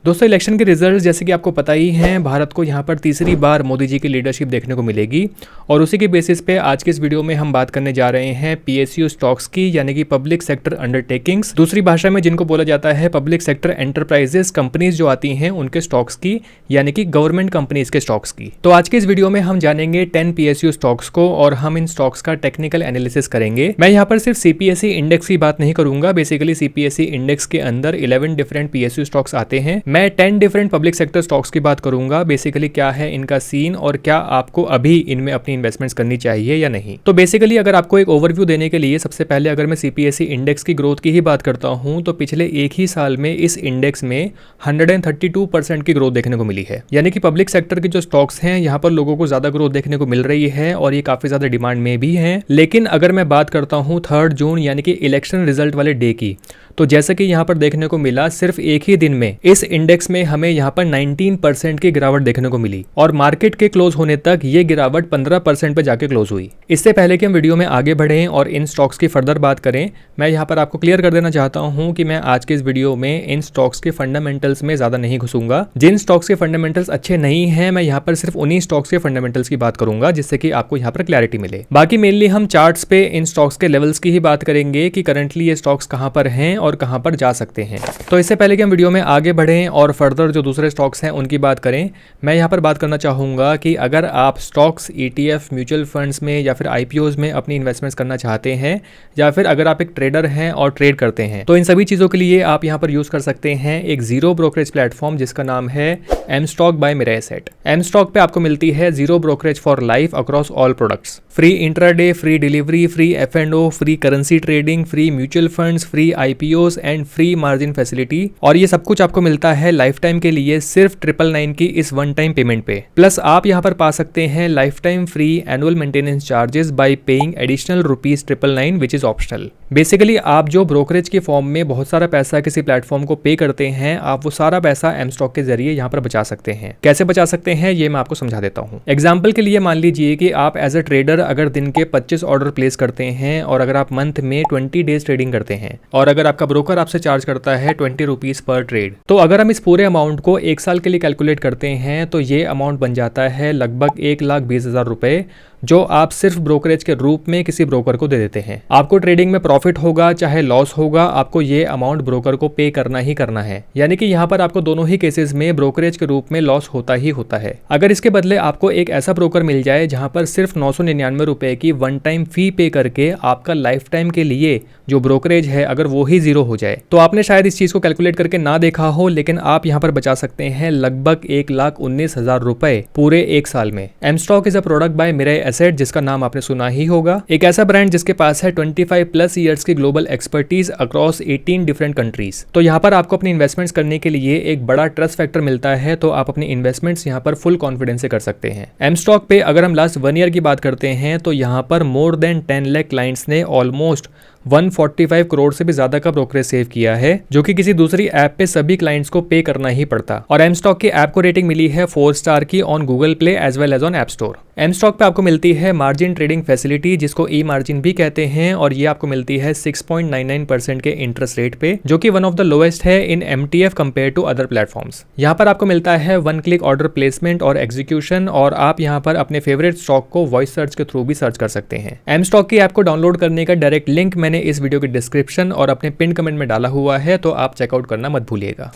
दोस्तों, इलेक्शन के रिजल्ट जैसे कि आपको पता ही हैं, भारत को यहाँ पर तीसरी बार मोदी जी की लीडरशिप देखने को मिलेगी और उसी के बेसिस पे आज के इस वीडियो में हम बात करने जा रहे हैं पीएसयू स्टॉक्स की, यानी कि पब्लिक सेक्टर अंडरटेकिंग्स, दूसरी भाषा में जिनको बोला जाता है पब्लिक सेक्टर एंटरप्राइजेस कंपनीज जो आती हैं उनके स्टॉक्स की, यानी कि गवर्नमेंट कंपनीज के स्टॉक्स की। तो आज के इस वीडियो में हम जानेंगे 10 पीएसयू स्टॉक्स को और हम इन स्टॉक्स का टेक्निकल एनालिसिस करेंगे। मैं यहाँ पर सिर्फ सीपीएसई इंडेक्स की बात नहीं करूंगा। बेसिकली सीपीएसई इंडेक्स के अंदर 11 डिफरेंट पीएसयू स्टॉक्स आते हैं। मैं 10 डिफरेंट पब्लिक सेक्टर स्टॉक्स की बात करूंगा। बेसिकली क्या है इनका सीन और क्या आपको अभी इनमें अपनी इन्वेस्टमेंट्स करनी चाहिए या नहीं। तो बेसिकली अगर आपको एक ओवरव्यू देने के लिए सबसे पहले अगर मैं सीपीएसई इंडेक्स की ग्रोथ की ही बात करता हूं तो पिछले एक ही साल में इस इंडेक्स में 132% की ग्रोथ देखने को मिली है। यानी कि पब्लिक सेक्टर के जो स्टॉक्स हैं यहाँ पर लोगों को ज्यादा ग्रोथ देखने को मिल रही है और ये काफी ज्यादा डिमांड में भी है। लेकिन अगर मैं बात करता हूँ 3 जून यानी कि इलेक्शन रिजल्ट वाले डे की, तो जैसे कि यहाँ पर देखने को मिला सिर्फ एक ही दिन में इस इंडेक्स में हमें यहाँ पर 19% की गिरावट देखने को मिली और मार्केट के क्लोज होने तक ये गिरावट 15% पे जाके क्लोज हुई। इससे पहले कि हम वीडियो में आगे बढ़ें और इन स्टॉक्स की फर्दर बात करें, मैं यहाँ पर आपको क्लियर कर देना चाहता हूँ कि मैं आज के इस वीडियो में इन स्टॉक्स के फंडामेंटल्स में ज्यादा नहीं घुसूंगा। जिन स्टॉक्स के फंडामेंटल्स अच्छे नहीं है मैं यहाँ पर सिर्फ उन्हीं स्टॉक्स के फंडामेंटल्स की बात करूंगा जिससे कि आपको यहाँ पर क्लैरिटी मिले। बाकी मेनली हम चार्ट्स पे इन स्टॉक्स के लेवल्स की ही बात करेंगे कि करंटली ये स्टॉक्स कहाँ पर हैं और कहाँ पर जा सकते हैं। तो इससे पहले कि हम वीडियो में आगे बढ़ें और फर्दर जो दूसरे स्टॉक्स हैं उनकी बात करें, मैं यहाँ पर बात करना चाहूँगा कि अगर आप स्टॉक्स, ETF, म्यूचुअल फंड्स में या फिर IPOs में अपनी इन्वेस्टमेंट्स करना चाहते हैं या फिर अगर आप एक ट्रेडर हैं और ट्रेड करते हैं तो इन सभी चीज़ों के लिए आप यहाँ पर यूज़ कर सकते हैं एक जीरो ब्रोकरेज प्लेटफॉर्म जिसका नाम है M stock by Mirae Asset. M stock पे आपको मिलती है zero brokerage for life across all products, free intraday, free delivery, free F&O, free currency trading, free mutual funds, free IPOs and free margin facility. और ये सब कुछ आपको मिलता है लाइफ टाइम के लिए सिर्फ 999 की इस वन टाइम पेमेंट पे। प्लस आप यहाँ पर पा सकते हैं life time free annual maintenance charges bye paying additional ₹999 which is optional. Basically आप जो ब्रोकरेज के फॉर्म में बहुत सारा पैसा किसी प्लेटफॉर्म को पे करते हैं, आप वो सारा पैसा एम स्टॉक के जरिए यहाँ पर बचा सकते हैं। कैसे बचा सकते हैं ये मैं आपको समझा देता हूँ। एग्जाम्पल के लिए मान लीजिए कि आप एज अ ट्रेडर अगर दिन के 25 ऑर्डर प्लेस करते हैं और अगर आप मंथ में 20 डेज ट्रेडिंग करते हैं और अगर आपका ब्रोकर आपसे चार्ज करता है 20 रुपीज पर ट्रेड, तो अगर हम इस पूरे अमाउंट को एक साल के लिए कैलकुलेट करते हैं तो ये अमाउंट बन जाता है लगभग 1,20,000 रुपए, जो आप सिर्फ ब्रोकरेज के रूप में किसी ब्रोकर को दे देते हैं। आपको ट्रेडिंग में प्रॉफिट होगा चाहे लॉस होगा, आपको ये अमाउंट ब्रोकर को पे करना ही करना है। यानी कि यहाँ पर आपको दोनों ही केसेस में ब्रोकरेज के रूप में लॉस होता ही होता है। अगर इसके बदले आपको एक ऐसा ब्रोकर मिल जाए जहां पर सिर्फ 999 रुपए की वन टाइम फी पे करके आपका लाइफ टाइम के लिए जो ब्रोकरेज है अगर वो ही जीरो हो जाए, तो आपने शायद इस चीज को कैलकुलेट करके ना देखा हो, लेकिन आप यहाँ पर बचा सकते हैं लगभग 1,19,000 रुपए पूरे एक साल में। M stock is a product by Mirae Asset, जिसका नाम आपने सुना ही होगा। एक ऐसा ब्रांड जिसके पास है 25+ ईयर्स की global expertise across 18 different countries. तो यहाँ पर आपको अपनी इन्वेस्टमेंट्स करने के लिए एक बड़ा ट्रस्ट फैक्टर मिलता है, तो आप अपनी इन्वेस्टमेंट्स यहाँ पर फुल कॉन्फिडेंस से कर सकते हैं। एम स्टॉक पे अगर हम लास्ट 1 ईयर की बात करते हैं तो यहाँ पर मोर देन 10 लाख क्लाइंट्स ने ऑलमोस्ट 145 करोड़ से भी ज्यादा का ब्रोकरेज सेव किया है, जो कि किसी दूसरी ऐप पे सभी क्लाइंट्स को पे करना ही पड़ता। और एम स्टॉक की ऐप को रेटिंग मिली है 4 स्टार की on Google Play as well as on App Store. M stock पे आपको मिलती है मार्जिन ट्रेडिंग फैसिलिटी, जिसको ई मार्जिन भी कहते हैं, और ये आपको मिलती है 6.99% के इंटरेस्ट रेट पे, जो कि वन ऑफ द लोएस्ट है in MTF compare to other platforms. यहाँ पर आपको मिलता है 1 क्लिक ऑर्डर प्लेसमेंट और एग्जीक्यूशन, और आप यहाँ पर अपने फेवरेट स्टॉक को वॉइस सर्च के थ्रू भी सर्च कर सकते हैं। एम स्टॉक की ऐप को डाउनलोड करने का डायरेक्ट लिंक मैंने इस वीडियो के डिस्क्रिप्शन और अपने पिन कमेंट में डाला हुआ है, तो आप चेकआउट करना मत भूलिएगा।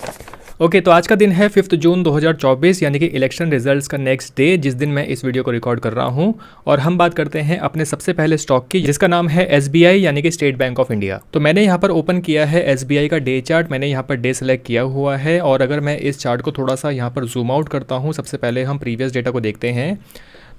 ओके, तो आज का दिन है 5 जून 2024, यानी कि इलेक्शन रिजल्ट्स का नेक्स्ट डे, जिस दिन मैं इस वीडियो को रिकॉर्ड कर रहा हूं। और हम बात करते हैं अपने सबसे पहले स्टॉक की, जिसका नाम है SBI यानी कि स्टेट बैंक ऑफ इंडिया। तो मैंने यहाँ पर ओपन किया है SBI का डे चार्ट। मैंने यहाँ पर डे सेलेक्ट किया हुआ है, और अगर मैं इस चार्ट को थोड़ा सा यहाँ पर जूम आउट करता हूँ, सबसे पहले हम प्रीवियस डेटा को देखते हैं,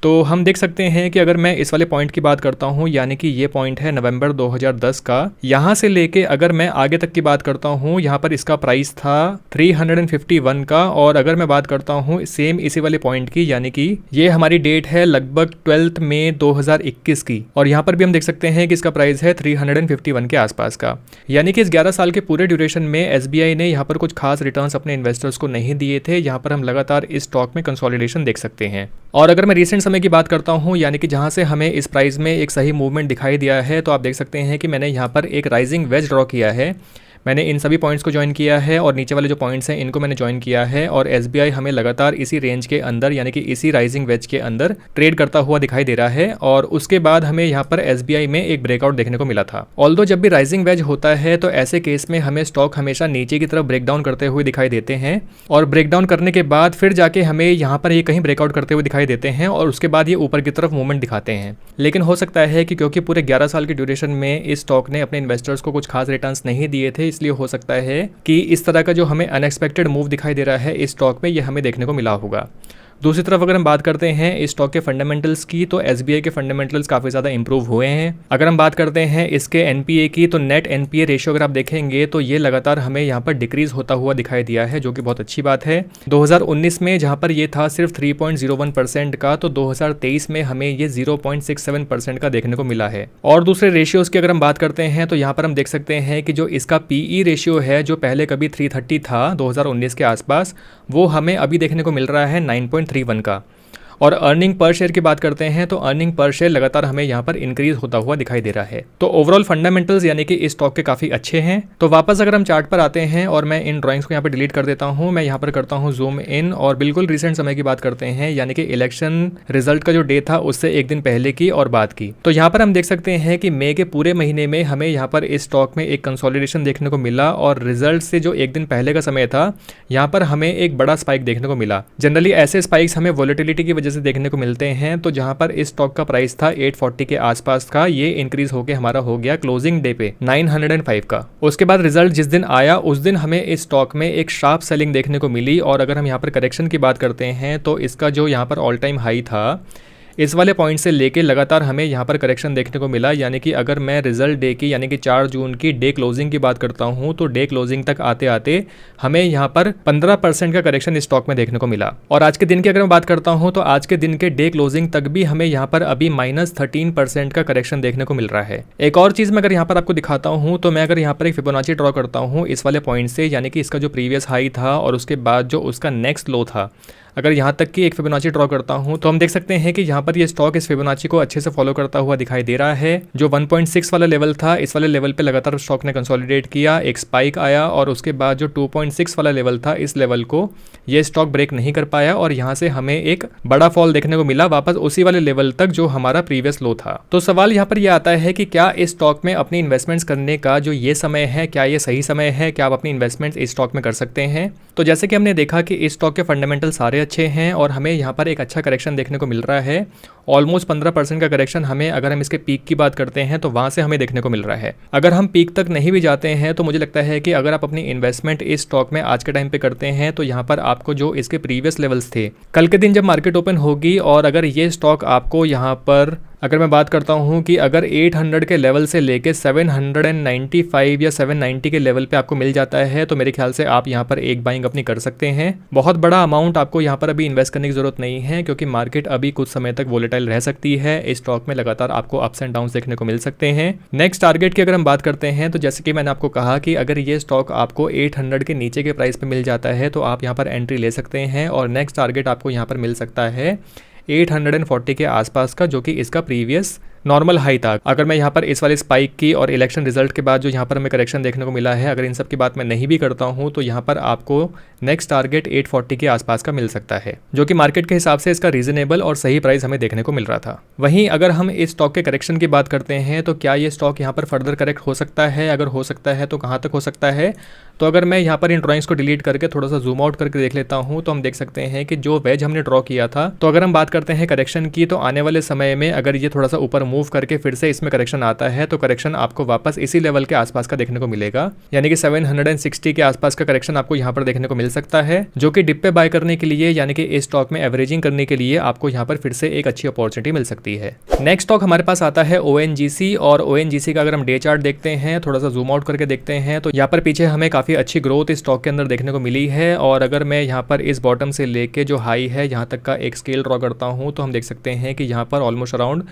तो हम देख सकते हैं कि अगर मैं इस वाले पॉइंट की बात करता हूं, यानी कि ये पॉइंट है नवंबर 2010 का, यहां से लेके अगर मैं आगे तक की बात करता हूं, यहां पर इसका प्राइस था 351 का। और अगर मैं बात करता हूं सेम इसी वाले पॉइंट की, यानी कि ये हमारी डेट है लगभग 12 मई 2021 की, और यहां पर भी हम देख सकते हैं कि इसका प्राइस है 351 के आसपास का। यानी कि इस 11 साल के पूरे ड्यूरेशन में SBI ने यहाँ पर कुछ खास रिटर्न्स अपने इन्वेस्टर्स को नहीं दिए थे। यहाँ पर हम लगातार इस स्टॉक में कंसोलिडेशन देख सकते हैं। और अगर मैं रिसेंट समय की बात करता हूं, यानी कि जहां से हमें इस प्राइस में एक सही मूवमेंट दिखाई दिया है, तो आप देख सकते हैं कि मैंने यहां पर एक राइजिंग वेज ड्रॉ किया है। मैंने इन सभी पॉइंट्स को ज्वाइन किया है और नीचे वाले जो पॉइंट्स हैं इनको मैंने ज्वाइन किया है और SBI हमें लगातार इसी रेंज के अंदर यानी कि इसी राइजिंग वेज के अंदर ट्रेड करता हुआ दिखाई दे रहा है और उसके बाद हमें यहाँ पर SBI में एक ब्रेकआउट देखने को मिला था। ऑल्दो जब भी राइजिंग वेज होता है तो ऐसे केस में हमें स्टॉक हमेशा नीचे की तरफ ब्रेकडाउन करते हुए दिखाई देते हैं और ब्रेकडाउन करने के बाद फिर जाके हमें यहाँ पर ये कहीं ब्रेकआउट करते हुए दिखाई देते हैं और उसके बाद ये ऊपर की तरफ मूवमेंट दिखाते हैं। लेकिन हो सकता है कि क्योंकि पूरे 11 साल की ड्यूरेशन में इस स्टॉक ने अपने इन्वेस्टर्स को कुछ खास रिटर्न्स नहीं दिए थे, इसलिए हो सकता है कि इस तरह का जो हमें अनएक्सपेक्टेड मूव दिखाई दे रहा है इस स्टॉक में ये हमें देखने को मिला होगा। दूसरी तरफ अगर हम बात करते हैं इस स्टॉक के फंडामेंटल्स की तो SBI के फंडामेंटल्स काफ़ी ज़्यादा इंप्रूव हुए हैं। अगर हम बात करते हैं इसके NPA की तो नेट NPA रेशियो अगर आप देखेंगे तो ये लगातार हमें यहाँ पर डिक्रीज होता हुआ दिखाई दिया है, जो कि बहुत अच्छी बात है। 2019 में जहाँ पर ये था सिर्फ 3.01% का, तो 2023 में हमें ये 0.67% का देखने को मिला है। और दूसरे रेशियोज़ की अगर हम बात करते हैं तो यहाँ पर हम देख सकते हैं कि जो इसका PE रेशियो है जो पहले कभी 330 था 2019 के आसपास, वो हमें अभी देखने को मिल रहा है 9.31 का। और अर्निंग पर शेयर की बात करते हैं तो अर्निंग पर शेयर लगातार हमें यहाँ पर इंक्रीज होता हुआ दिखाई दे रहा है। तो ओवरऑल फंडामेंटल्स यानी कि इस स्टॉक के काफ़ी अच्छे हैं। तो वापस अगर हम चार्ट पर आते हैं और मैं इन ड्राइंग्स को यहाँ पर डिलीट कर देता हूँ, मैं यहाँ पर करता हूँ जूम इन और बिल्कुल रिसेंट समय की बात करते हैं यानी कि इलेक्शन रिजल्ट का जो डे था उससे एक दिन पहले की और बाद की। तो यहाँ पर हम देख सकते हैं कि मई के पूरे महीने में हमें यहाँ पर इस स्टॉक में एक कंसोलिडेशन देखने को मिला और रिजल्ट से जो एक दिन पहले का समय था यहाँ पर हमें एक बड़ा स्पाइक देखने को मिला। जनरली ऐसे स्पाइक्स हमें वॉलेटिलिटी की वजह से देखने को मिलते हैं। तो जहां पर इस स्टॉक का प्राइस था 840 के आसपास का, ये इंक्रीज होकर हमारा हो गया क्लोजिंग डे पे 905 का। उसके बाद रिजल्ट जिस दिन आया उस दिन हमें इस स्टॉक में एक शार्प सेलिंग देखने को मिली और अगर हम यहाँ पर करेक्शन की बात करते हैं तो इसका जो यहाँ पर ऑल टाइम हाई था इस वाले पॉइंट से लेके लगातार हमें यहाँ पर करेक्शन देखने को मिला। यानी कि अगर मैं रिजल्ट डे की यानी कि 4 जून की डे क्लोजिंग की बात करता हूँ तो डे क्लोजिंग तक आते आते हमें यहाँ पर 15% का करेक्शन इस स्टॉक में देखने को मिला। और आज के दिन की अगर मैं बात करता हूँ तो आज के दिन के डे क्लोजिंग तक भी हमें यहाँ पर अभी -13% का करेक्शन देखने को मिल रहा है। एक और चीज़ मैं अगर यहाँ पर आपको दिखाता हूँ तो मैं अगर यहाँ पर एक फिबोनाची ड्रॉ करता हूँ इस वाले पॉइंट से, यानी कि इसका जो प्रीवियस हाई था और उसके बाद जो उसका नेक्स्ट लो था, अगर यहाँ तक की एक फिबोनाची ड्रॉ करता हूँ तो हम देख सकते हैं कि यहाँ पर ये स्टॉक इस फिबोनाची को अच्छे से फॉलो करता हुआ दिखाई दे रहा है। जो 1.6 वाला लेवल था इस वाले लेवल पे लगातार स्टॉक ने कंसोलिडेट किया, एक स्पाइक आया और उसके बाद जो 2.6 वाला लेवल था इस लेवल को ये स्टॉक ब्रेक नहीं कर पाया और यहाँ से हमें एक बड़ा फॉल देखने को मिला वापस उसी वाले लेवल तक जो हमारा प्रीवियस लो था। तो सवाल यहाँ पर यह आता है कि क्या इस स्टॉक में अपनी इन्वेस्टमेंट्स करने का जो ये समय है, क्या ये सही समय है, क्या आप अपनी इन्वेस्टमेंट्स इस स्टॉक में कर सकते हैं? तो जैसे कि हमने देखा कि इस स्टॉक के फंडामेंटल सारे अच्छे हैं और हमें यहाँ पर एक अच्छा करेक्शन देखने को मिल रहा है। ऑलमोस्ट 15% का करेक्शन हमें अगर हम इसके पीक की बात करते हैं तो वहाँ से हमें देखने को मिल रहा है। अगर हम पीक तक नहीं भी जाते हैं तो मुझे लगता है कि अगर आप अपनी इन्वेस्टमेंट इस स्टॉक में आज के टाइम पे करते हैं तो यहाँ पर आपको जो इसके प्रीवियस लेवल्स थे, कल के दिन जब मार्केट ओपन होगी और अगर ये स्टॉक आपको यहाँ पर अगर मैं बात करता हूँ कि अगर 800 के लेवल से लेके 795 या 790 के लेवल पे आपको मिल जाता है तो मेरे ख्याल से आप यहाँ पर एक बाइंग अपनी कर सकते हैं। बहुत बड़ा अमाउंट आपको यहाँ पर अभी इन्वेस्ट करने की जरूरत नहीं है क्योंकि मार्केट अभी कुछ समय तक वोलेटाइल रह सकती है। इस स्टॉक में लगातार आपको अप्स एंड डाउन्स देखने को मिल सकते हैं। नेक्स्ट टारगेट की अगर हम बात करते हैं तो जैसे कि मैंने आपको कहा कि अगर ये स्टॉक आपको 800 के नीचे के प्राइस पे मिल जाता है तो आप यहाँ पर एंट्री ले सकते हैं और नेक्स्ट टारगेट आपको यहाँ पर मिल सकता है 840 के आसपास का, जो कि इसका प्रीवियस नॉर्मल हाई था। अगर मैं यहाँ पर इस वाले स्पाइक की और इलेक्शन रिजल्ट के बाद जो यहाँ पर हमें करेक्शन देखने को मिला है, अगर इन सब की बात मैं नहीं भी करता हूँ तो यहाँ पर आपको नेक्स्ट टारगेट 840 के आसपास का मिल सकता है, जो कि मार्केट के हिसाब से इसका रीजनेबल और सही प्राइस हमें देखने को मिल रहा था। वहीं अगर हम इस स्टॉक के करेक्शन की बात करते हैं तो क्या ये स्टॉक यहाँ पर फर्दर करेक्ट हो सकता है? अगर हो सकता है तो कहाँ तक हो सकता है? तो अगर मैं यहाँ पर इन ड्राइंग्स को डिलीट करके थोड़ा सा जूम आउट करके देख लेता हूँ तो हम देख सकते हैं कि जो वेज हमने ड्रॉ किया था, तो अगर हम बात करते हैं करेक्शन की तो आने वाले समय में अगर ये थोड़ा सा ऊपर मूव करके फिर से इसमें करेक्शन आता है तो करेक्शन आपको वापस इसी लेवल के आसपास का देखने को मिलेगा, यानी कि 760 के आसपास का करेक्शन आपको यहाँ पर देखने को मिल सकता है, जो कि डिप पे बाय करने के लिए यानी कि इस स्टॉक में एवरेजिंग करने के लिए आपको यहाँ पर फिर से एक अच्छी अपॉर्चुनिटी मिल सकती है। नेक्स्ट स्टॉक हमारे पास आता है ONGC और ONGC का अगर हम डे चार्ट देखते हैं, थोड़ा सा जूम आउट करके देखते हैं तो यहाँ पर पीछे हमें काफी अच्छी ग्रोथ इस स्टॉक के अंदर देखने को मिली है। और अगर मैं यहाँ पर इस बॉटम से लेके जो हाई है यहाँ तक का एक स्केल ड्रॉ करता हूँ तो हम देख सकते हैं कि यहाँ पर ऑलमोस्ट अराउंड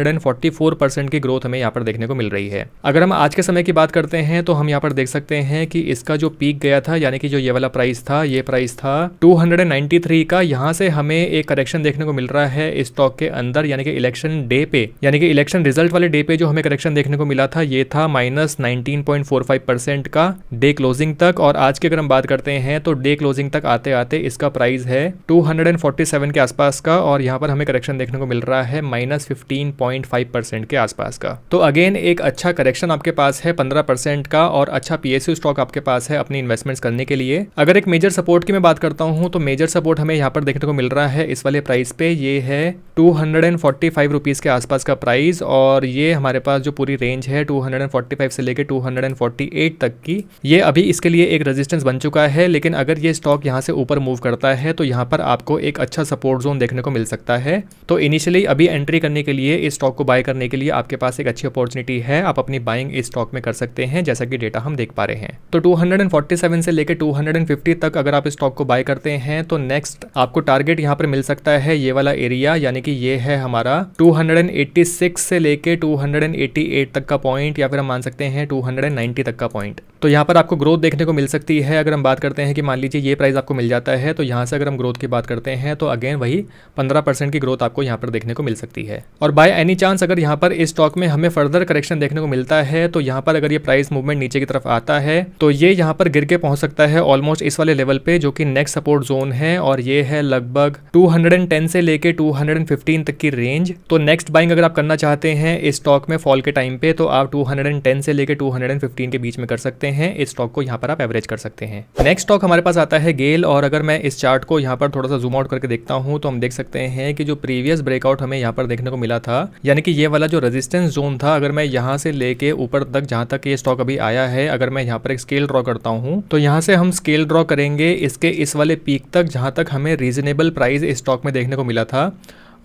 244% की ग्रोथ हमें यहाँ पर देखने को मिल रही है। अगर हम आज के समय की बात करते हैं तो हम यहाँ पर देख सकते हैं कि इसका जो पीक गया था, यानी कि जो ये वाला प्राइस था, ये प्राइस था 293 का। यहाँ से हमें एक करेक्शन देखने को मिल रहा है स्टॉक के अंदर, यानी कि इलेक्शन डे पे, यानी कि इलेक्शन रिजल्ट वाले डे पे जो हमें करेक्शन देखने को मिला था ये था -19.45% का डे क्लोजिंग तक। और आज की अगर हम बात करते हैं तो डे क्लोजिंग तक आते आते इसका प्राइस है 247 के आसपास का, और यहाँ पर हमें करेक्शन देखने को मिल रहा है -15.5% के आसपास का। तो अगेन एक अच्छा करेक्शन आपके पास है 15% का, और अच्छा पीएसयू स्टॉक आपके पास है अपनी इन्वेस्टमेंट्स करने के लिए। अगर एक मेजर सपोर्ट की मैं बात करता हूँ तो मेजर सपोर्ट हमें यहाँ पर देखने को मिल रहा है इस वाले प्राइस पे, ये है 245 रुपीज़ के आसपास का प्राइस। और ये हमारे पास जो पूरी रेंज है 245 से लेके 248 तक की, ये अभी इसके लिए एक रेजिस्टेंस बन चुका है। लेकिन अगर ये स्टॉक यहाँ से ऊपर मूव करता है तो यहाँ पर आपको एक अच्छा सपोर्ट जोन देखने को मिल सकता है। तो इनिशियली अभी एंट्री करने के लिए, इस स्टॉक को बाय करने के लिए आपके पास एक अच्छी अपॉर्चुनिटी है, आप अपनी बाइंग इस स्टॉक में कर सकते हैं, जैसा कि डेटा हम देख पा रहे हैं। तो 247 से लेके 250 तक अगर आप इस स्टॉक को बाय करते हैं तो नेक्स्ट आपको टारगेट यहाँ पर मिल सकता है ये वाला एरिया, यानी कि ये है हमारा 286 से लेके 288 तक का पॉइंट, या फिर हम मान सकते हैं 290 तक का पॉइंट। तो यहाँ पर आपको ग्रोथ देखने को मिल सकती है। अगर हम बात करते हैं कि मान लीजिए ये प्राइस आपको मिल जाता है तो यहाँ से अगर हम ग्रोथ की बात करते हैं तो अगेन वही 15% की ग्रोथ आपको यहाँ पर देखने को मिल सकती है। और बाय एनी चांस अगर यहाँ पर इस स्टॉक में हमें फर्दर करेक्शन देखने को मिलता है तो यहाँ पर अगर ये प्राइस मूवमेंट नीचे की तरफ आता है तो ये यहाँ पर गिर के पहुंच सकता है ऑलमोस्ट इस वाले लेवल पे, जो कि नेक्स्ट सपोर्ट जोन है, और ये है लगभग 210 से लेके 215 तक की रेंज। तो नेक्स्ट बाइंग अगर आप करना चाहते हैं इस स्टॉक में फॉल के टाइम पे तो आप 210 से लेके 215 के बीच में कर सकते हैं। इस स्टॉक को यहाँ पर आप एवरेज कर सकते हैं। नेक्स्ट स्टॉक हमारे पास आता है गेल, और अगर मैं इस चार्ट को यहाँ पर थोड़ा सा जूम आउट करके देखता हूँ तो हम देख सकते हैं कि जो प्रीवियस ब्रेकआउट हमें यहाँ पर देखने को मिला था, यानी कि ये वाला जो रेजिस्टेंस जोन था, अगर मैं यहाँ से लेके ऊपर तक जहाँ तक ये स्टॉक अभी आया है, अगर मैं यहाँ पर एक स्केल ड्रॉ करता हूँ तो यहाँ से हम स्केल ड्रॉ करेंगे इसके इस वाले पीक तक जहाँ तक हमें रीजनेबल प्राइस इस स्टॉक में देखने को मिला था,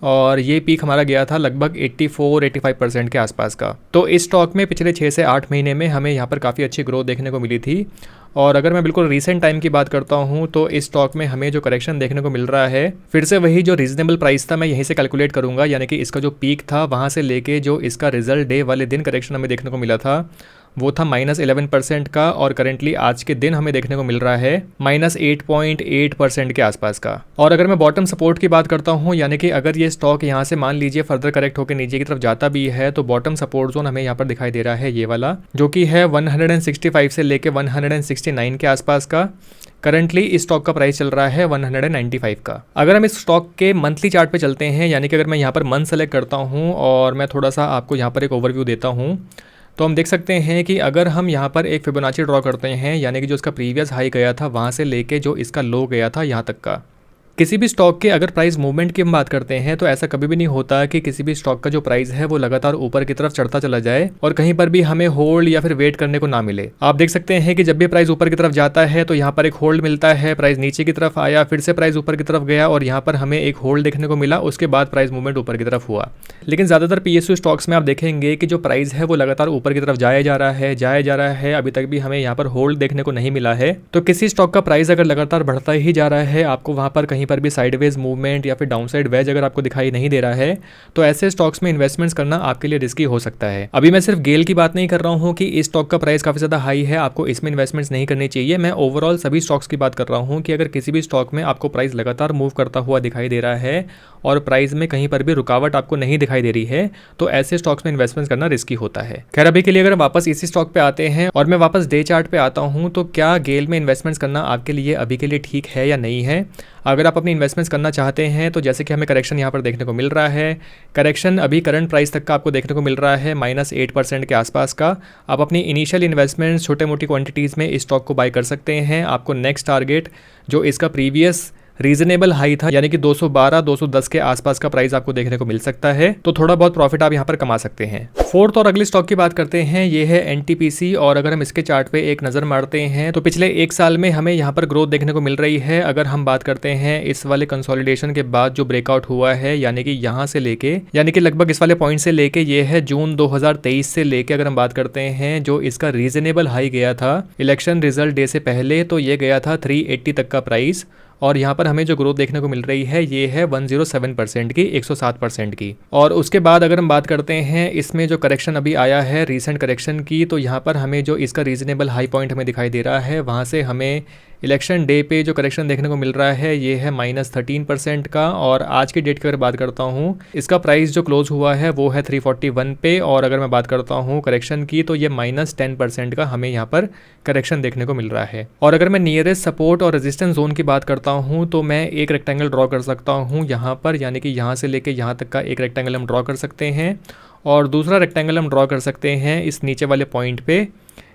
और ये पीक हमारा गया था लगभग 84-85% के आसपास का। तो इस स्टॉक में पिछले 6 से 8 महीने में हमें यहाँ पर काफ़ी अच्छी ग्रोथ देखने को मिली थी। और अगर मैं बिल्कुल रीसेंट टाइम की बात करता हूँ तो इस स्टॉक में हमें जो करेक्शन देखने को मिल रहा है, फिर से वही जो रीजनेबल प्राइस था मैं यहीं से कैलकुलेट करूँगा, यानी कि इसका जो पीक था वहाँ से लेके जो इसका रिजल्ट डे वाले दिन करेक्शन हमें देखने को मिला था वो था -11% का, और करेंटली आज के दिन हमें देखने को मिल रहा है -8.8% के आसपास का। और अगर मैं बॉटम सपोर्ट की बात करता हूँ, यानी कि अगर ये स्टॉक यहाँ से मान लीजिए फर्दर करेक्ट होकर नीचे की तरफ जाता भी है तो बॉटम सपोर्ट जोन हमें यहाँ पर दिखाई दे रहा है ये वाला, जो कि है 165 से लेके 169 के आसपास का। करंटली इस स्टॉक का प्राइस चल रहा है 195 का। अगर हम इस स्टॉक के मंथली चार्ट पे चलते हैं, यानी कि अगर मैं यहाँ पर मंथ सेलेक्ट करता हूँ और मैं थोड़ा सा आपको यहाँ पर एक ओवरव्यू देता हूँ, तो हम देख सकते हैं कि अगर हम यहाँ पर एक फिबोनाची ड्रॉ करते हैं, यानी कि जो इसका प्रीवियस हाई गया था वहाँ से लेके जो इसका लो गया था यहाँ तक का, किसी भी स्टॉक के अगर प्राइस मूवमेंट की हम बात करते हैं तो ऐसा कभी भी नहीं होता कि किसी भी स्टॉक का जो प्राइस है वो लगातार ऊपर की तरफ चढ़ता चला जाए और कहीं पर भी हमें होल्ड या फिर वेट करने को ना मिले। आप देख सकते हैं कि जब भी प्राइस ऊपर की तरफ जाता है तो यहाँ पर एक होल्ड मिलता है, प्राइस नीचे की तरफ आया, फिर से प्राइस ऊपर की तरफ गया और यहाँ पर हमें एक होल्ड देखने को मिला, उसके बाद प्राइस मूवमेंट ऊपर की तरफ हुआ। लेकिन ज़्यादातर पीएसयू स्टॉक्स में आप देखेंगे कि जो प्राइस है वो लगातार ऊपर की तरफ जाया जा रहा है, अभी तक भी हमें यहाँ पर होल्ड देखने को नहीं मिला है। तो किसी स्टॉक का प्राइस अगर लगातार बढ़ता ही जा रहा है, आपको वहाँ पर कहीं पर भी साइडवेज मूवमेंट या फिर डाउनसाइड वेज अगर आपको दिखाई नहीं दे रहा है, तो ऐसे स्टॉक्स में इन्वेस्टमेंट्स करना आपके लिए रिस्की हो सकता है। अभी मैं सिर्फ गेल की बात नहीं कर रहा हूँ कि इस स्टॉक का प्राइस काफी ज्यादा हाई है, आपको इसमें इन्वेस्टमेंट्स नहीं करनी चाहिए। मैं ओवरऑल सभी स्टॉक्स की बात कर रहा हूँ कि अगर किसी भी स्टॉक में आपको प्राइस लगातार मूव करता हुआ दिखाई दे रहा है और प्राइस में कहीं पर भी रुकावट आपको नहीं दिखाई दे रही है, तो ऐसे स्टॉक्स में इन्वेस्टमेंट करना रिस्की होता है। खैर अभी के लिए अगर वापस इसी स्टॉक पे आते हैं और मैं वापस डे चार्ट पे आता हूँ, तो क्या गेल में इन्वेस्टमेंट्स करना आपके लिए अभी के लिए ठीक है या नहीं है? अगर आप अपनी इन्वेस्टमेंट्स करना चाहते हैं तो जैसे कि हमें करेक्शन यहाँ पर देखने को मिल रहा है, करेक्शन अभी करंट प्राइस तक का आपको देखने को मिल रहा है -8% के आसपास का। आप अपनी इनिशियल इन्वेस्टमेंट्स छोटे मोटी क्वांटिटीज़ में इस स्टॉक को बाय कर सकते हैं। आपको नेक्स्ट टारगेट जो इसका प्रीवियस रीजनेबल हाई था, यानी कि 212-210 के आसपास का प्राइस आपको देखने को मिल सकता है, तो थोड़ा बहुत प्रॉफिट आप यहाँ पर कमा सकते हैं। फोर्थ और अगले स्टॉक की बात करते हैं, ये है एनटीपीसी। और अगर हम इसके चार्ट पे एक नज़र मारते हैं तो पिछले एक साल में हमें यहाँ पर ग्रोथ देखने को मिल रही है। अगर हम बात करते हैं इस वाले कंसोलिडेशन के बाद जो ब्रेकआउट हुआ है, यानी कि यहाँ से लेके, यानी कि लगभग इस वाले पॉइंट से लेके ये है जून 2023 से लेके अगर हम बात करते हैं जो इसका रीजनेबल हाई गया था इलेक्शन रिजल्ट डे से पहले, तो ये गया था 380 तक का प्राइस और यहाँ पर हमें जो ग्रोथ देखने को मिल रही है ये है 107% की, 107% की। और उसके बाद अगर हम बात करते हैं इसमें जो करेक्शन अभी आया है रीसेंट करेक्शन की, तो यहाँ पर हमें जो इसका रीजनेबल हाई पॉइंट हमें दिखाई दे रहा है, वहाँ से हमें इलेक्शन डे पे जो करेक्शन देखने को मिल रहा है ये है -13% का। और आज की डेट की अगर बात करता हूँ, इसका प्राइस जो क्लोज हुआ है वो है 341 पे। और अगर मैं बात करता हूँ करेक्शन की, तो ये -10% का हमें यहाँ पर करेक्शन देखने को मिल रहा है। और अगर मैं नियरेस्ट सपोर्ट और रेजिस्टेंस जोन की बात करता हूँ, तो मैं एक रेक्टेंगल ड्रॉ कर सकता हूँ यहाँ पर, यानी कि यहाँ से लेके यहाँ तक का एक रेक्टेंगल हम ड्रॉ कर सकते हैं। और दूसरा रेक्टेंगल हम ड्रॉ कर सकते हैं इस नीचे वाले पॉइंट पे,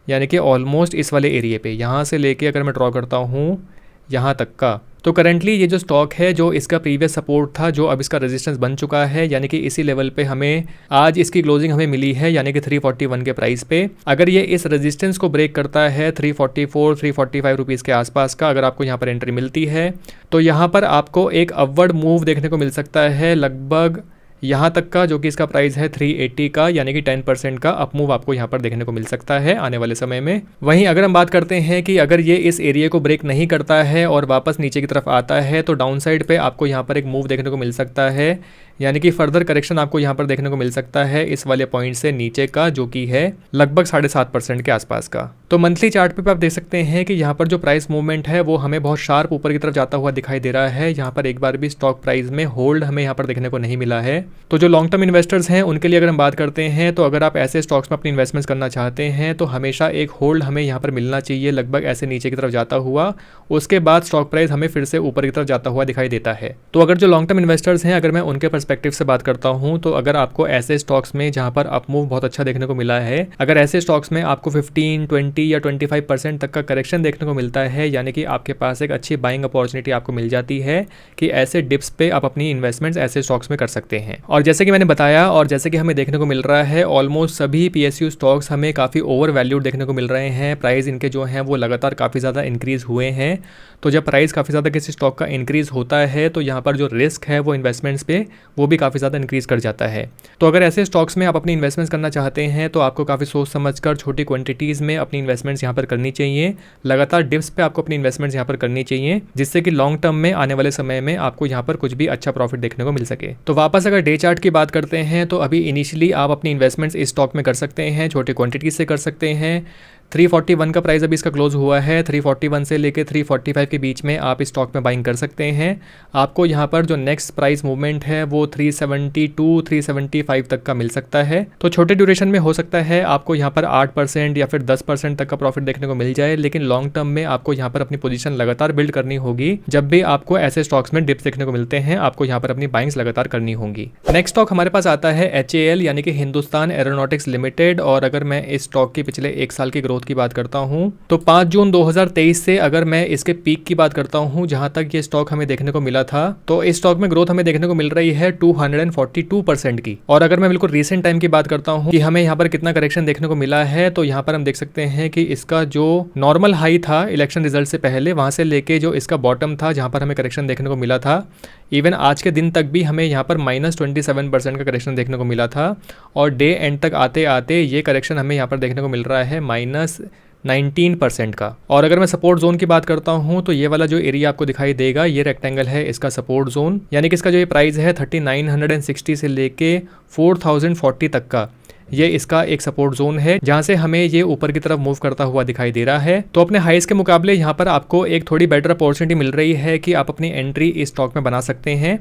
यानी कि ऑलमोस्ट इस वाले एरिया पे। यहाँ से लेके अगर मैं ड्रॉ करता हूँ यहाँ तक का, तो करंटली ये जो स्टॉक है, जो इसका प्रीवियस सपोर्ट था, जो अब इसका रेजिस्टेंस बन चुका है, यानी कि इसी लेवल पे हमें आज इसकी क्लोजिंग हमें मिली है, यानी कि 341 के प्राइस पे। अगर ये इस रेजिस्टेंस को ब्रेक करता है 344 345 रुपीज़ के आसपास का, अगर आपको यहाँ पर एंट्री मिलती है, तो यहाँ पर आपको एक अपवर्ड मूव देखने को मिल सकता है लगभग यहाँ तक का, जो कि इसका प्राइस है 380 का, यानी कि 10% का अप मूव आपको यहाँ पर देखने को मिल सकता है आने वाले समय में। वहीं अगर हम बात करते हैं कि अगर ये इस एरिया को ब्रेक नहीं करता है और वापस नीचे की तरफ आता है, तो डाउन साइड पे आपको यहाँ पर एक मूव देखने को मिल सकता है, यानी कि फर्दर करेक्शन आपको यहाँ पर देखने को मिल सकता है इस वाले पॉइंट से नीचे का, जो कि है लगभग 7.5% के आसपास का। तो मंथली चार्ट पे आप देख सकते हैं कि यहाँ पर जो प्राइस मूवमेंट है वो हमें बहुत शार्प ऊपर की तरफ जाता हुआ दिखाई दे रहा है। यहाँ पर एक बार भी स्टॉक प्राइस में होल्ड हमें यहाँ पर देखने को नहीं मिला है। तो जो लॉन्ग टर्म इन्वेस्टर्स हैं उनके लिए अगर हम बात करते हैं, तो अगर आप ऐसे स्टॉक्स में अपनी इन्वेस्टमेंट्स करना चाहते हैं, तो हमेशा एक होल्ड हमें यहाँ पर मिलना चाहिए, लगभग ऐसे नीचे की तरफ जाता हुआ। उसके बाद स्टॉक प्राइस हमें फिर से ऊपर की तरफ जाता हुआ दिखाई देता है। तो अगर जो लॉन्ग टर्म इन्वेस्टर्स हैं, अगर मैं उनके पर्सपेक्टिव से बात करता हूं, तो अगर आपको ऐसे स्टॉक्स में जहां पर अप मूव बहुत अच्छा देखने को मिला है, अगर ऐसे स्टॉक्स में आपको 15, 20 या 25% तक का करेक्शन देखने को मिलता है, यानी कि आपके पास एक अच्छी बाइंग अपॉर्चुनिटी आपको मिल जाती है कि ऐसे डिप्स पे आप अपनी इन्वेस्टमेंट्स ऐसे स्टॉक्स में कर सकते हैं। और जैसे कि मैंने बताया और जैसे कि हमें देखने को मिल रहा है, ऑलमोस्ट सभी PSU स्टॉक्स हमें काफ़ी ओवर वैल्यूड देखने को मिल रहे हैं। प्राइस इनके जो हैं वो लगातार काफ़ी ज़्यादा इंक्रीज़ हुए हैं। तो जब प्राइस काफ़ी ज़्यादा किसी स्टॉक का इंक्रीज़ होता है, तो यहाँ पर जो रिस्क है वो इन्वेस्टमेंट्स पे वो भी काफ़ी ज़्यादा इंक्रीज़ कर जाता है। तो अगर ऐसे स्टॉक्स में आप अपनी इन्वेस्टमेंट्स करना चाहते हैं, तो आपको काफ़ी सोच समझकर छोटी क्वांटिटीज़ में अपनी इन्वेस्टमेंट्स यहाँ पर करनी चाहिए। लगातार डिप्स पे आपको अपनी इन्वेस्टमेंट्स यहाँ पर करनी चाहिए, जिससे कि लॉन्ग टर्म में आने वाले समय में आपको यहाँ पर कुछ भी अच्छा प्रॉफिट देखने को मिल सके। तो वापस अगर डे चार्ट की बात करते हैं, तो अभी इनिशियली आप अपनी इन्वेस्टमेंट्स इस स्टॉक में कर सकते हैं, छोटी क्वांटिटीज से कर सकते हैं। 341 का प्राइस अभी इसका क्लोज हुआ है। 341 से लेके 345 के बीच में आप इस स्टॉक में बाइंग कर सकते हैं। आपको यहाँ पर जो नेक्स्ट प्राइस मूवमेंट है वो 372 375 तक का मिल सकता है। तो छोटे ड्यूरेशन में हो सकता है आपको यहाँ पर 8% या फिर 10% तक का प्रॉफिट देखने को मिल जाए, लेकिन लॉन्ग टर्म में आपको यहाँ पर अपनी पोजीशन लगातार बिल्ड करनी होगी। जब भी आपको ऐसे स्टॉक्स में डिप्स देखने को मिलते हैं, आपको यहाँ पर अपनी बाइंग्स लगातार करनी होंगी। नेक्स्ट स्टॉक हमारे पास आता है HAL यानी कि हिंदुस्तान एरोनॉटिक्स लिमिटेड। और अगर मैं इस स्टॉक की पिछले 1 साल की ग्रोथ की बात करता हूं, तो 5 जून 2023 से अगर मैं इसके पीक की बात करता हूं, जहां तक ये स्टॉक हमें देखने को मिला था, तो इस स्टॉक में ग्रोथ हमें देखने को मिल रही है 242% की। और अगर मैं बिल्कुल रीसेंट टाइम की बात करता हूं कि हमें यहाँ पर कितना करेक्शन देखने को मिला है, तो यहाँ पर हम देख सकते हैं कि इसका जो नॉर्मल हाई था इलेक्शन रिजल्ट से पहले, वहां से लेके जो इसका बॉटम था जहां पर हमें करेक्शन देखने को मिला था, इवन आज के दिन तक भी हमें यहाँ पर -27% का करेक्शन देखने को मिला था। और डे एंड तक आते आते ये करेक्शन हमें यहाँ पर देखने को मिल रहा है -19% का। और अगर मैं सपोर्ट जोन की बात करता हूँ, तो ये वाला जो एरिया आपको दिखाई देगा, ये रेक्टेंगल है इसका सपोर्ट जोन, यानी कि इसका जो ये प्राइस है 3960 से लेके 4040 तक का, ये इसका एक सपोर्ट जोन है, जहां से हमें ये ऊपर की तरफ मूव करता हुआ दिखाई दे रहा है। तो अपने हाइस के मुकाबले यहाँ पर आपको एक थोड़ी बेटर अपॉर्चुनिटी मिल रही है कि आप अपनी एंट्री इस स्टॉक में बना सकते हैं।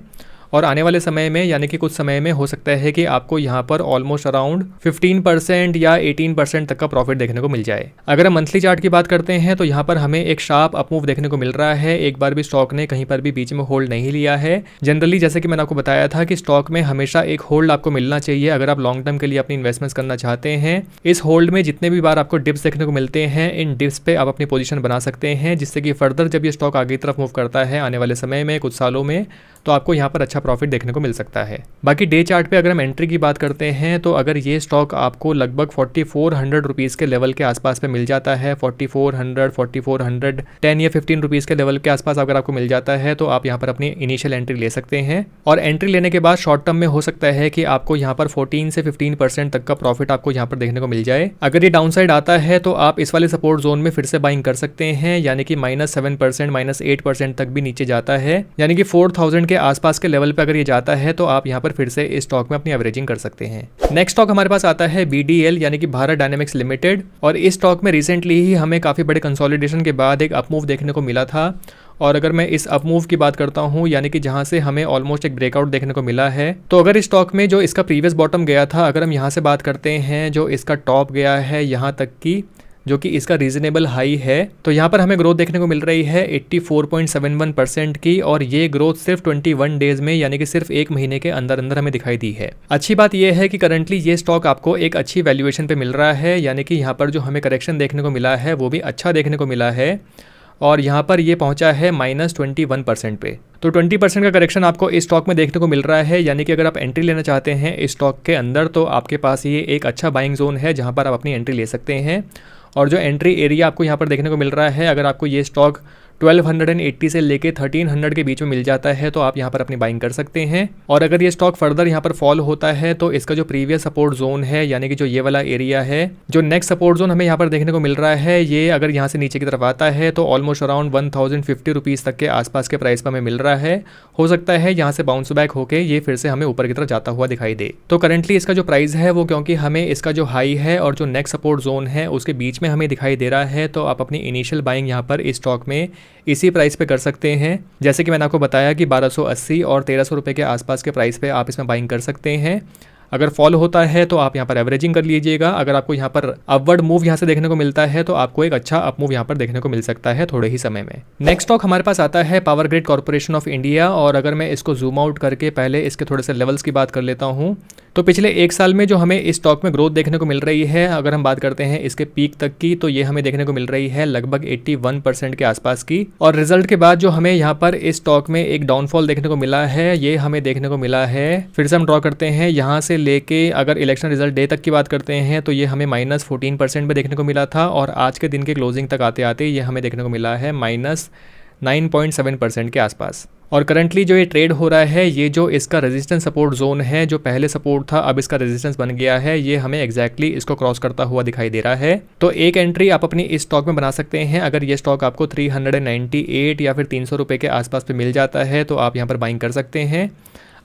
और आने वाले समय में, यानी कि कुछ समय में हो सकता है कि आपको यहाँ पर ऑलमोस्ट अराउंड 15% या 18% तक का प्रॉफिट देखने को मिल जाए। अगर हम मंथली चार्ट की बात करते हैं, तो यहाँ पर हमें एक शार्प अपमूव देखने को मिल रहा है। एक बार भी स्टॉक ने कहीं पर भी बीच में होल्ड नहीं लिया है। जनरली जैसे कि मैंने आपको बताया था कि स्टॉक में हमेशा एक होल्ड आपको मिलना चाहिए अगर आप लॉन्ग टर्म के लिए अपनी इन्वेस्टमेंट्स करना चाहते हैं। इस होल्ड में जितने भी बार आपको डिप्स देखने को मिलते हैं, इन डिप्स पे आप अपनी पोजीशन बना सकते हैं, जिससे कि फर्दर जब ये स्टॉक आगे की तरफ मूव करता है आने वाले समय में कुछ सालों में, तो आपको यहाँ पर अच्छा प्रॉफिट देखने को मिल सकता है। बाकी डे चार्ट पे अगर हम एंट्री की बात करते हैं तो अगर ये स्टॉक आपको लगभग 4400 रुपीज़ के लेवल के आसपास पे मिल जाता है, 4410 या 15 रुपीज़ के लेवल के आसपास अगर आपको मिल जाता है तो आप यहाँ पर अपनी इनिशियल एंट्री ले सकते हैं। और एंट्री लेने के बाद शॉर्ट टर्म में हो सकता है कि आपको यहाँ पर 14 से 15% तक का प्रॉफिट आपको यहाँ पर देखने को मिल जाए। अगर ये डाउन साइड आता है तो आप इस वाले सपोर्ट जोन में फिर से बाइंग कर सकते हैं, यानी कि -7% -8% तक भी नीचे जाता है, यानी कि 4000 के आसपास के लेवल पे अगर ये जाता है तो आप यहाँ पर फिर से इस स्टॉक में अपनी एवरेजिंग कर सकते हैं। नेक्स्ट स्टॉक हमारे पास आता है BDL यानी कि भारत डायनेमिक्स लिमिटेड। और इस स्टॉक में रिसेंटली ही हमें काफ़ी बड़े कंसोलिडेशन के बाद एक अपमूव देखने को मिला था। और अगर मैं इस अपमूव की बात करता हूं, यानी कि जहां से हमें ऑलमोस्ट एक ब्रेकआउट देखने को मिला है, तो अगर इस स्टॉक में जो इसका प्रीवियस बॉटम गया था, अगर हम यहां से बात करते हैं जो इसका टॉप गया है यहां तक की, जो कि इसका रीजनेबल हाई है, तो यहाँ पर हमें ग्रोथ देखने को मिल रही है 84.71% की। और ये ग्रोथ सिर्फ 21 डेज में यानी कि सिर्फ एक महीने के अंदर अंदर हमें दिखाई दी है। अच्छी बात यह है कि करंटली ये स्टॉक आपको एक अच्छी वैल्यूएशन पे मिल रहा है, यानी कि यहाँ पर जो हमें करेक्शन देखने को मिला है वो भी अच्छा देखने को मिला है। और यहाँ पर ये पहुँचा है -21% पे। तो 20% का करेक्शन आपको इस स्टॉक में देखने को मिल रहा है, यानी कि अगर आप एंट्री लेना चाहते हैं इस स्टॉक के अंदर तो आपके पास ये एक अच्छा बाइंग जोन है जहाँ पर आप अपनी एंट्री ले सकते हैं। और जो एंट्री एरिया आपको यहाँ पर देखने को मिल रहा है, अगर आपको ये स्टॉक 1280 से लेके 1300 के बीच में मिल जाता है तो आप यहाँ पर अपनी बाइंग कर सकते हैं। और अगर ये स्टॉक फर्दर यहाँ पर फॉल होता है तो इसका जो प्रीवियस सपोर्ट जोन है, यानी कि जो ये वाला एरिया है, जो नेक्स्ट सपोर्ट जोन हमें यहाँ पर देखने को मिल रहा है, ये अगर यहाँ से नीचे की तरफ आता है तो ऑलमोस्ट अराउंड 1050 रुपीज़ तक के आसपास के प्राइस पर हमें मिल रहा है। हो सकता है यहाँ से बाउंस बैक होकर ये फिर से हमें ऊपर की तरफ जाता हुआ दिखाई दे। तो करंटली इसका जो प्राइस है वो, क्योंकि हमें इसका जो हाई है और जो नेक्स्ट सपोर्ट जोन है उसके बीच में हमें दिखाई दे रहा है, तो आप अपनी इनिशियल बाइंग यहाँ पर इस स्टॉक में इसी प्राइस पे कर सकते हैं। जैसे कि मैंने आपको बताया कि 1280 और 1300 रुपये के आसपास के प्राइस पे आप इसमें बाइंग कर सकते हैं। अगर फॉल होता है तो आप यहाँ पर एवरेजिंग कर लीजिएगा। अगर आपको यहाँ पर अपवर्ड मूव यहाँ से देखने को मिलता है तो आपको एक अच्छा अप मूव यहाँ पर देखने को मिल सकता है थोड़े ही समय में। नेक्स्ट स्टॉक हमारे पास आता है power grid corporation of India. और अगर मैं इसको जूम आउट करके पहले इसके थोड़े से लेवल्स की बात कर लेता हूँ, तो पिछले एक साल में जो हमें इस स्टॉक में ग्रोथ देखने को मिल रही है, अगर हम बात करते हैं इसके पीक तक की, तो ये हमें देखने को मिल रही है लगभग 81% के आसपास की। और रिजल्ट के बाद जो हमें यहाँ पर इस स्टॉक में एक डाउनफॉल देखने को मिला है, ये हमें देखने को मिला है, फिर से हम ड्रॉ करते हैं यहाँ से लेके अगर इलेक्शन रिजल्ट डे तक की बात करते हैं तो ये हमें -14% पे देखने को मिला था। और आज के दिन के क्लोजिंग तक आते आते ये हमें देखने को मिला है -9.7% के आसपास। और करंटली जो ये ट्रेड हो रहा है, ये जो इसका रेजिस्टेंस सपोर्ट जोन है, जो पहले सपोर्ट था अब इसका रेजिस्टेंस बन गया है, ये हमें एग्जैक्टली इसको क्रॉस करता हुआ दिखाई दे रहा है। तो एक एंट्री आप अपनी इस स्टॉक में बना सकते हैं। अगर ये स्टॉक आपको 398 या फिर 300 रुपये के आसपास पे मिल जाता है तो आप यहाँ पर बाइंग कर सकते हैं।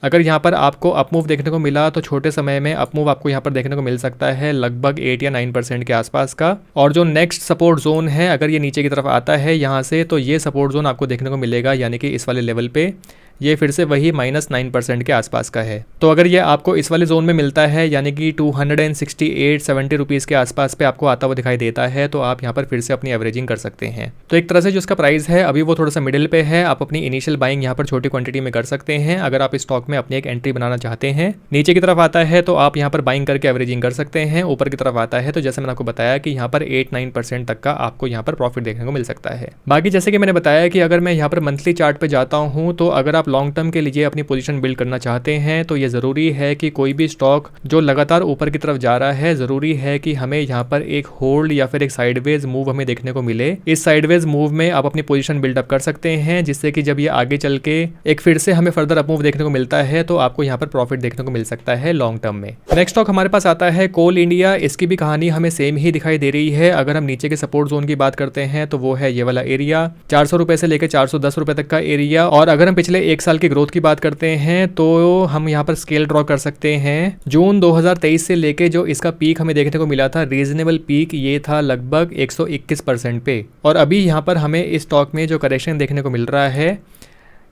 अगर यहाँ पर आपको अपमूव देखने को मिला तो छोटे समय में अपमूव आपको यहाँ पर देखने को मिल सकता है लगभग 8 या 9% के आसपास का। और जो नेक्स्ट सपोर्ट जोन है, अगर ये नीचे की तरफ आता है यहाँ से, तो ये सपोर्ट जोन आपको देखने को मिलेगा, यानी कि इस वाले लेवल पे ये फिर से वही -9% के आसपास का है। तो अगर ये आपको इस वाले जोन में मिलता है, यानी कि 268-70 रुपीज़ के आसपास पे आपको आता हुआ दिखाई देता है, तो आप यहाँ पर फिर से अपनी एवरेजिंग कर सकते हैं। तो एक तरह से जो इसका प्राइस है अभी वो थोड़ा सा मिडिल पे है। आप अपनी इनिशियल बाइंग यहाँ पर छोटी क्वांटिटी में कर सकते हैं अगर आप इस स्टॉक में अपनी एक एंट्री बनाना चाहते हैं। नीचे की तरफ आता है तो आप यहाँ पर बाइंग करके एवरेजिंग कर सकते हैं। ऊपर की तरफ आता है तो जैसे मैंने आपको बताया कि यहाँ पर 8-9% तक का आपको यहाँ पर प्रॉफिट देखने को मिल सकता है। बाकी जैसे कि मैंने बताया कि अगर मैं यहाँ पर मंथली चार्ट पे जाता हूँ, तो अगर आप लॉन्ग टर्म के लिए अपनी पोजीशन बिल्ड करना चाहते हैं तो ये ज़रूरी है कि कोई भी स्टॉक जो लगातार ऊपर की तरफ जा रहा है, ज़रूरी है कि हमें यहाँ पर एक होल्ड या फिर एक साइडवेज मूव हमें देखने को मिले। इस साइडवेज मूव में आप अपनी पोजीशन बिल्डअप कर सकते हैं, जिससे कि जब ये आगे चल के एक फिर से हमें फर्दर अप मूव देखने को मिलता है तो आपको यहाँ पर प्रॉफिट देखने को मिल सकता है लॉन्ग टर्म में। नेक्स्ट स्टॉक हमारे पास आता है कोल इंडिया। इसकी भी कहानी हमें सेम ही दिखाई दे रही है। अगर हम नीचे के सपोर्ट जोन की बात करते हैं तो वो है ये वाला एरिया, 400 रुपए से लेकर 410 रुपए तक का एरिया। और अगर हम पिछले एक साल की ग्रोथ की बात करते हैं तो हम यहाँ पर स्केल ड्रॉ कर सकते हैं। जून 2023 से लेके जो इसका पीक हमें देखने को मिला था, रीजनेबल पीक, ये था लगभग 121% पे। और अभी यहाँ पर हमें इस स्टॉक में जो करेक्शन देखने को मिल रहा है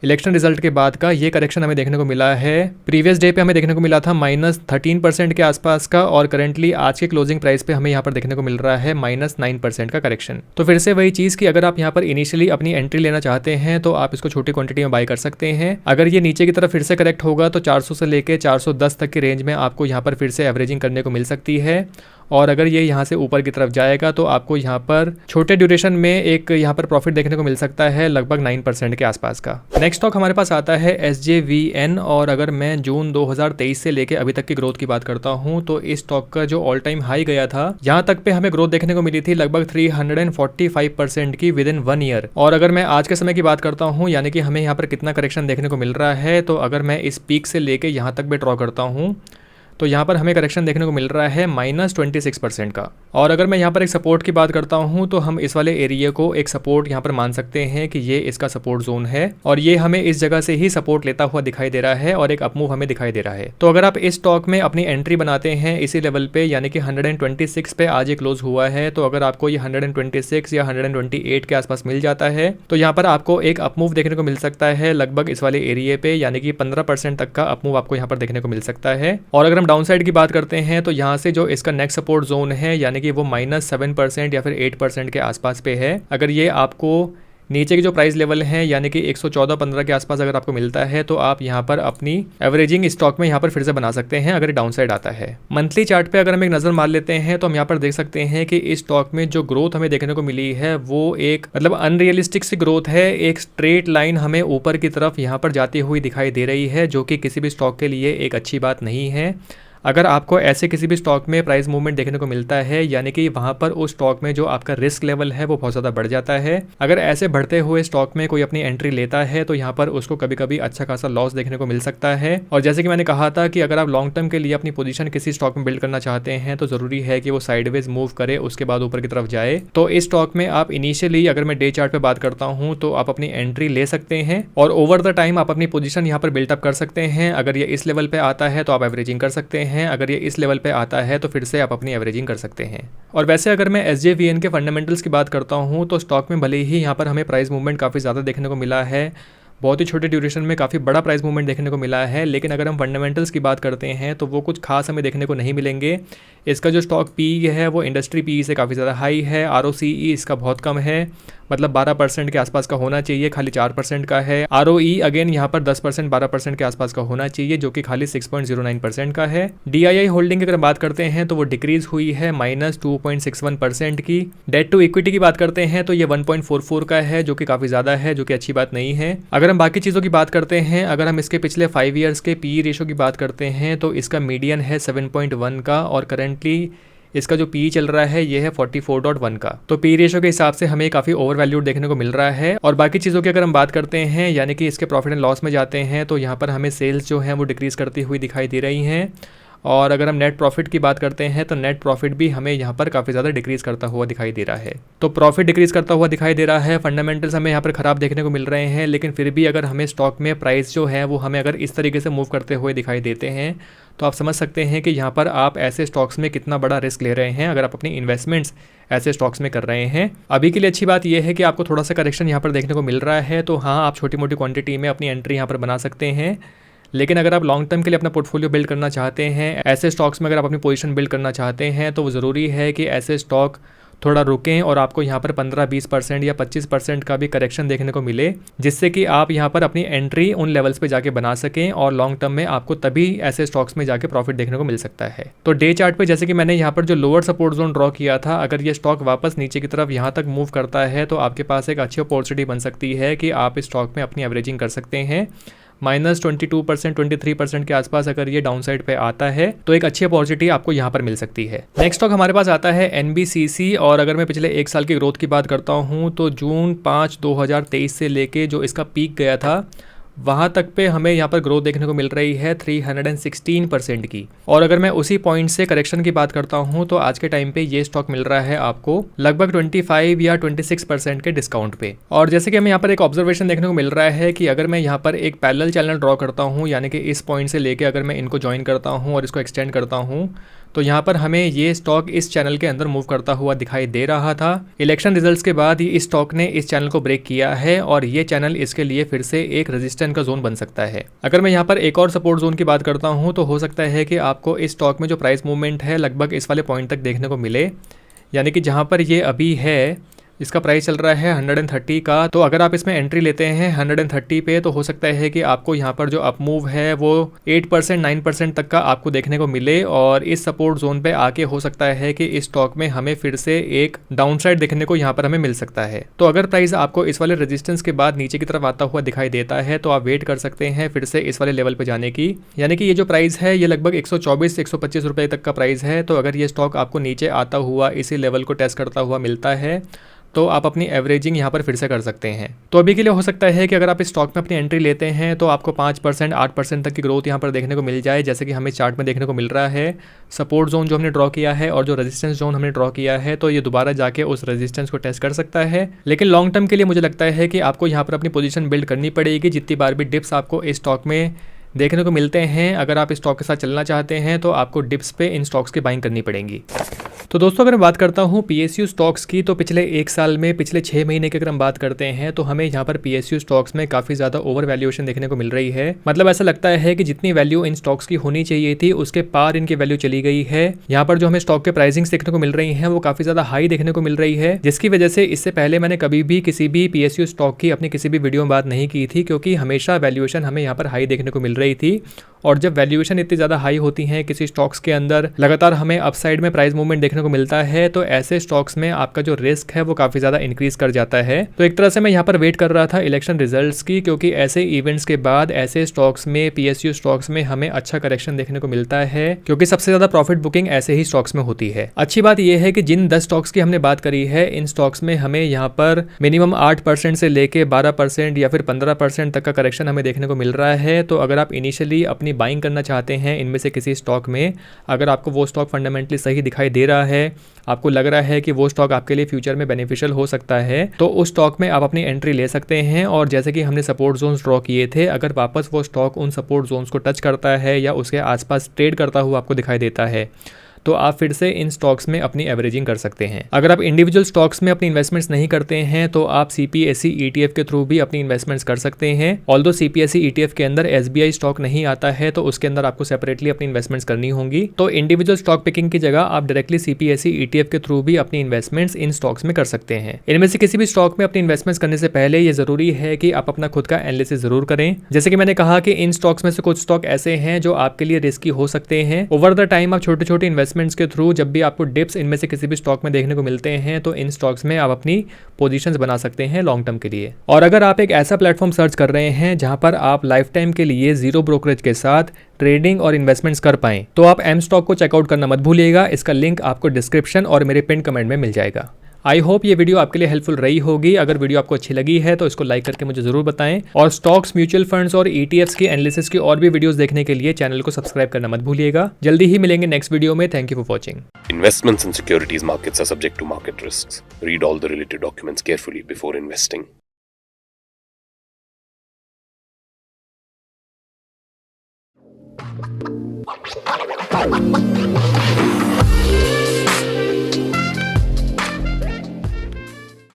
इलेक्शन रिजल्ट के बाद का, ये करेक्शन हमें देखने को मिला है। प्रीवियस डे पे हमें देखने को मिला था -13% के आसपास का, और करंटली आज के क्लोजिंग प्राइस पे हमें यहाँ पर देखने को मिल रहा है -9% का करेक्शन। तो फिर से वही चीज़ कि अगर आप यहाँ पर इनिशियली अपनी एंट्री लेना चाहते हैं तो आप इसको छोटी क्वांटिटी में बाय कर सकते हैं। अगर ये नीचे की तरफ फिर से करेक्ट होगा तो 400 से लेकर 410 तक की रेंज में आपको यहाँ पर फिर से एवरेजिंग करने को मिल सकती है। और अगर ये यहाँ से ऊपर की तरफ जाएगा तो आपको यहाँ पर छोटे ड्यूरेशन में एक यहाँ पर प्रॉफिट देखने को मिल सकता है, लगभग 9% के आसपास का। नेक्स्ट स्टॉक हमारे पास आता है SJVN, और अगर मैं जून 2023 से लेके अभी तक की ग्रोथ की बात करता हूँ तो इस स्टॉक का जो ऑल टाइम हाई गया था, यहाँ तक पे हमें ग्रोथ देखने को मिली थी लगभग 345% की विद इन 1 ईयर। और अगर मैं आज के समय की बात करता हूँ, यानी कि हमें यहाँ पर कितना करेक्शन देखने को मिल रहा है, तो अगर मैं इस पीक से लेके यहाँ तक भी ड्रॉ करता हूँ तो यहाँ पर हमें करेक्शन देखने को मिल रहा है -26% का। और अगर मैं यहाँ पर एक सपोर्ट की बात करता हूँ तो हम इस वाले एरिया को एक सपोर्ट यहाँ पर मान सकते हैं कि ये इसका सपोर्ट जोन है, और ये हमें इस जगह से ही सपोर्ट लेता हुआ दिखाई दे रहा है और एक अपमूव हमें दिखाई दे रहा है। तो अगर आप इस स्टॉक में अपनी एंट्री बनाते हैं इसी लेवल पे, यानी कि 126 पे आज ये क्लोज हुआ है, तो अगर आपको ये 126 या 128 के आसपास मिल जाता है तो यहाँ पर आपको एक अपमूव देखने को मिल सकता है लगभग इस वाले एरिया पे, यानी कि 15% तक का अपमूव आपको यहाँ पर देखने को मिल सकता है। और अगर हम डाउन साइड की बात करते हैं तो यहाँ से जो इसका नेक्स्ट सपोर्ट जोन है, यानी कि वो -7% या फिर 8% के आसपास पे है। अगर ये आपको नीचे के जो प्राइस लेवल हैं यानी कि 114-15 के आसपास अगर आपको मिलता है तो आप यहाँ पर अपनी एवरेजिंग स्टॉक में यहाँ पर फिर से बना सकते हैं अगर डाउन साइड आता है। मंथली चार्ट पे अगर हम एक नज़र मार लेते हैं तो हम यहाँ पर देख सकते हैं कि इस स्टॉक में जो ग्रोथ हमें देखने को मिली है वो एक मतलब अनरियलिस्टिक सी ग्रोथ है। एक स्ट्रेट लाइन हमें ऊपर की तरफ यहाँ पर जाती हुई दिखाई दे रही है, जो कि किसी भी स्टॉक के लिए एक अच्छी बात नहीं है। अगर आपको ऐसे किसी भी स्टॉक में प्राइस मूवमेंट देखने को मिलता है, यानी कि वहाँ पर उस स्टॉक में जो आपका रिस्क लेवल है वो बहुत ज़्यादा बढ़ जाता है। अगर ऐसे बढ़ते हुए स्टॉक में कोई अपनी एंट्री लेता है तो यहाँ पर उसको कभी कभी अच्छा खासा लॉस देखने को मिल सकता है। और जैसे कि मैंने कहा था कि अगर आप लॉन्ग टर्म के लिए अपनी पोजीशन किसी स्टॉक में बिल्ड करना चाहते हैं तो ज़रूरी है कि वो साइडवेज मूव करे, उसके बाद ऊपर की तरफ जाए। तो इस स्टॉक में आप इनिशियली अगर मैं डे चार्ट पर बात करता हूँ तो आप अपनी एंट्री ले सकते हैं और ओवर द टाइम आप अपनी पोजीशन यहाँ पर बिल्डअप कर सकते हैं। अगर ये इस लेवल पे आता है तो आप एवरेजिंग कर सकते हैं, अगर ये इस लेवल पे आता है तो फिर से आप अपनी एवरेजिंग कर सकते हैं। और वैसे अगर मैं SJVN के फंडामेंटल्स की बात करता हूं तो स्टॉक में भले ही यहां पर हमें प्राइस मूवमेंट काफ़ी ज़्यादा देखने को मिला है, बहुत ही छोटे ड्यूरेशन में काफ़ी बड़ा प्राइस मूवमेंट देखने को मिला है, लेकिन अगर हम फंडामेंटल्स की बात करते हैं तो वो कुछ खास हमें देखने को नहीं मिलेंगे। इसका जो स्टॉक PE है वो इंडस्ट्री PE से काफ़ी ज़्यादा हाई है। ROCE इसका बहुत कम है, मतलब 12% के आसपास का होना चाहिए, खाली 4% का है। ROE अगेन यहाँ पर 10% 12% के आसपास का होना चाहिए, जो कि खाली 6.09% का है। DII होल्डिंग की अगर बात करते हैं तो वो डिक्रीज हुई है -2.61% की। डेट टू इक्विटी की बात करते हैं तो ये 1.44 का है, जो कि काफ़ी ज़्यादा है, जो कि अच्छी बात नहीं है। अगर हम बाकी चीज़ों की बात करते हैं, अगर हम इसके पिछले 5 ईयर्स के PE रेशो की बात करते हैं तो इसका मीडियन है 7.1 का, और करेंटली इसका जो PE चल रहा है ये है 44.1 का। तो PE रेशो के हिसाब से हमें काफ़ी ओवर वैल्यूड देखने को मिल रहा है। और बाकी चीज़ों की अगर हम बात करते हैं, यानी कि इसके प्रॉफिट एंड लॉस में जाते हैं तो यहाँ पर हमें सेल्स जो हैं वो डिक्रीज़ करती हुई दिखाई दे रही हैं। और अगर हम नेट प्रॉफिट की बात करते हैं तो नेट प्रॉफिट भी हमें यहाँ पर काफ़ी ज़्यादा डिक्रीज़ करता हुआ दिखाई दे रहा है। तो प्रॉफिट डिक्रीज़ करता हुआ दिखाई दे रहा है, फंडामेंटल्स हमें यहाँ पर ख़राब देखने को मिल रहे हैं, लेकिन फिर भी अगर हमें स्टॉक में प्राइस जो है वो हमें अगर इस तरीके से मूव करते हुए दिखाई देते हैं तो आप समझ सकते हैं कि यहाँ पर आप ऐसे स्टॉक्स में कितना बड़ा रिस्क ले रहे हैं अगर आप अपनी इन्वेस्टमेंट्स ऐसे स्टॉक्स में कर रहे हैं। अभी के लिए अच्छी बात यह है कि आपको थोड़ा सा करेक्शन यहाँ पर देखने को मिल रहा है, तो हाँ आप छोटी मोटी क्वांटिटी में अपनी एंट्री यहाँ पर बना सकते हैं। लेकिन अगर आप लॉन्ग टर्म के लिए अपना पोर्टफोलियो बिल्ड करना चाहते हैं, ऐसे स्टॉक्स में अगर आप अपनी पोजीशन बिल्ड करना चाहते हैं, तो वो ज़रूरी है कि ऐसे स्टॉक थोड़ा रुकें और आपको यहाँ पर 15-20% या 25% का भी करेक्शन देखने को मिले, जिससे कि आप यहाँ पर अपनी एंट्री उन लेवल्स पे जाके बना सकें और लॉन्ग टर्म में आपको तभी ऐसे स्टॉक्स में जाके प्रॉफिट देखने को मिल सकता है। तो डे चार्ट पे जैसे कि मैंने यहाँ पर जो लोअर सपोर्ट जोन ड्रॉ किया था, अगर ये स्टॉक वापस नीचे की तरफ यहाँ तक मूव करता है तो आपके पास एक अच्छी अपॉर्चुनिटी बन सकती है कि आप इस स्टॉक में अपनी एवरेजिंग कर सकते हैं। -22% 23% के आसपास अगर ये डाउन साइड पे आता है तो एक अच्छी अपॉर्चुनिटी आपको यहाँ पर मिल सकती है। नेक्स्ट स्टॉक हमारे पास आता है NBCC, और अगर मैं पिछले 1 साल की ग्रोथ की बात करता हूँ तो जून 5 2023 से लेके जो इसका पीक गया था वहाँ तक पे हमें यहाँ पर ग्रोथ देखने को मिल रही है 316% की। और अगर मैं उसी पॉइंट से करेक्शन की बात करता हूँ तो आज के टाइम पे ये स्टॉक मिल रहा है आपको लगभग 25 या 26% के डिस्काउंट पे। और जैसे कि हमें यहाँ पर एक ऑब्जर्वेशन देखने को मिल रहा है कि अगर मैं यहाँ पर एक पैरेलल चैनल ड्रॉ करता हूँ, यानी कि इस पॉइंट से लेके अगर मैं इनको ज्वाइन करता हूँ और इसको एक्सटेंड करता हूँ, तो यहाँ पर हमें ये स्टॉक इस चैनल के अंदर मूव करता हुआ दिखाई दे रहा था। इलेक्शन रिजल्ट्स के बाद ही इस स्टॉक ने इस चैनल को ब्रेक किया है और ये चैनल इसके लिए फिर से एक रेजिस्टेंस का जोन बन सकता है। अगर मैं यहाँ पर एक और सपोर्ट जोन की बात करता हूँ तो हो सकता है कि आपको इस स्टॉक में जो प्राइस मूवमेंट है लगभग इस वाले पॉइंट तक देखने को मिले, यानी कि जहाँ पर ये अभी है इसका प्राइस चल रहा है 130 का। तो अगर आप इसमें एंट्री लेते हैं 130 पे तो हो सकता है कि आपको यहाँ पर जो अप मूव है वो 8% 9% तक का आपको देखने को मिले, और इस सपोर्ट जोन पे आके हो सकता है कि इस स्टॉक में हमें फिर से एक डाउनसाइड देखने को यहाँ पर हमें मिल सकता है। तो अगर प्राइस आपको इस वाले रेजिस्टेंस के बाद नीचे की तरफ आता हुआ दिखाई देता है तो आप वेट कर सकते हैं फिर से इस वाले लेवल पे जाने की। यानी कि ये जो प्राइस है ये लगभग 124 125 रुपए तक का प्राइस है। तो अगर ये स्टॉक आपको नीचे आता हुआ इसी लेवल को टेस्ट करता हुआ मिलता है तो आप अपनी एवरेजिंग यहाँ पर फिर से कर सकते हैं। तो अभी के लिए हो सकता है कि अगर आप इस स्टॉक में अपनी एंट्री लेते हैं तो आपको 5% 8% तक की ग्रोथ यहाँ पर देखने को मिल जाए, जैसे कि हमें चार्ट में देखने को मिल रहा है। सपोर्ट जोन जो हमने ड्रॉ किया है और जो रेजिस्टेंस जोन हमने ड्रॉ किया है तो ये दोबारा जाके उस रेजिस्टेंस को टेस्ट कर सकता है। लेकिन लॉन्ग टर्म के लिए मुझे लगता है कि आपको यहाँ पर अपनी पोजीशन बिल्ड करनी पड़ेगी। जितनी बार भी डिप्स आपको इस स्टॉक में देखने को मिलते हैं, अगर आप इस स्टॉक के साथ चलना चाहते हैं तो आपको डिप्स पे इन स्टॉक्स की बाइंग करनी पड़ेगी। तो दोस्तों अगर मैं बात करता हूँ PSU स्टॉक्स की, तो पिछले एक साल में पिछले 6 महीने की अगर हम बात करते हैं तो हमें यहाँ पर PSU स्टॉक्स में काफ़ी ज़्यादा ओवर वैल्यूएशन देखने को मिल रही है। मतलब ऐसा लगता है कि जितनी वैल्यू इन स्टॉक्स की होनी चाहिए थी उसके पार इनकी वैल्यू चली गई है। यहाँ पर जो हमें स्टॉक के प्राइसिंग्स देखने को मिल रही हैं वो काफ़ी ज़्यादा हाई देखने को मिल रही है, जिसकी वजह से इससे पहले मैंने कभी भी किसी भी PSU स्टॉक की अपनी किसी भी वीडियो में बात नहीं की थी, क्योंकि हमेशा वैल्यूएशन हमें यहाँ पर हाई देखने को मिल रही थी। और जब वैल्यूएशन इतनी ज़्यादा हाई होती है किसी स्टॉक्स के अंदर, लगातार हमें अपसाइड में प्राइस मूवमेंट देखने को मिलता है, तो ऐसे स्टॉक्स में आपका जो रिस्क है वो काफ़ी ज़्यादा इंक्रीज कर जाता है। तो एक तरह से मैं यहाँ पर वेट कर रहा था इलेक्शन रिजल्ट्स की, क्योंकि ऐसे इवेंट्स के बाद ऐसे स्टॉक्स में PSU स्टॉक्स में हमें अच्छा करेक्शन देखने को मिलता है, क्योंकि सबसे ज़्यादा प्रॉफिट बुकिंग ऐसे ही स्टॉक्स में होती है। अच्छी बात यह है कि जिन 10 स्टॉक्स की हमने बात करी है, इन स्टॉक्स में हमें यहाँ पर मिनिमम 8% से लेके 12% या फिर 15% तक का करेक्शन हमें देखने को मिल रहा है। तो अगर आप इनिशियली अपनी बाइंग करना चाहते हैं इनमें से किसी स्टॉक में, अगर आपको वो स्टॉक फंडामेंटली सही दिखाई दे रहा है, आपको लग रहा है कि वो स्टॉक आपके लिए फ्यूचर में बेनिफिशियल हो सकता है, तो उस स्टॉक में आप अपनी एंट्री ले सकते हैं। और जैसे कि हमने सपोर्ट जोन्स ड्रॉ किए थे, अगर वापस वो स्टॉक उन सपोर्ट जोन्स को टच करता है या उसके आसपास ट्रेड करता हुआ आपको दिखाई देता है तो आप फिर से इन स्टॉक्स में अपनी एवरेजिंग कर सकते हैं। अगर आप इंडिविजुअल स्टॉक्स में अपनी इन्वेस्टमेंट्स नहीं करते हैं तो आप CPSE ETF के थ्रू भी अपनी इन्वेस्टमेंट्स कर सकते हैं। ऑल्दो CPSE ETF के अंदर SBI स्टॉक नहीं आता है तो उसके अंदर आपको सेपरेटली अपनी इन्वेस्टमेंट्स करनी होंगी। तो इंडिविजुअल स्टॉक पिकिंग की जगह आप डायरेक्टली CPSE ETF के थ्रू भी अपनी इन्वेस्टमेंट्स इन स्टॉक्स में कर सकते हैं। इनमें से किसी भी स्टॉक में अपनी इन्वेस्टमेंट्स करने से पहले ये जरूरी है कि आप अपना खुद का एनालिसिस जरूर करें। जैसे कि मैंने कहा कि इन स्टॉक्स में से कुछ स्टॉक ऐसे हैं जो आपके लिए रिस्की हो सकते हैं। ओवर द टाइम आप छोटे छोटे इन्वेस्टमेंट्स के थ्रू जब भी आपको डिप्स इनमें से किसी भी स्टॉक में देखने को मिलते हैं तो इन स्टॉक्स में आप अपनी पोजीशंस बना सकते हैं लॉन्ग टर्म के लिए। और अगर आप एक ऐसा प्लेटफॉर्म सर्च कर रहे हैं जहां पर आप लाइफ टाइम के लिए जीरो ब्रोकरेज के साथ ट्रेडिंग और इन्वेस्टमेंट्स कर पाएं, तो आप M स्टॉक को चेकआउट करना मत भूलिएगा। इसका लिंक आपको डिस्क्रिप्शन और मेरे पिन कमेंट में मिल जाएगा। आई होप ये वीडियो आपके लिए हेल्पफुल रही होगी। अगर वीडियो आपको अच्छी लगी है तो इसको लाइक करके मुझे जरूर बताएं, और स्टॉक्स, म्यूचुअल फंड्स और ETFs की एनालिसिस की और भी वीडियोस देखने के लिए चैनल को सब्सक्राइब करना मत भूलिएगा। जल्दी ही मिलेंगे नेक्स्ट वीडियो में। Thank you for watching. Investments in securities markets are subject to market risks. Read all the related documents carefully before investing.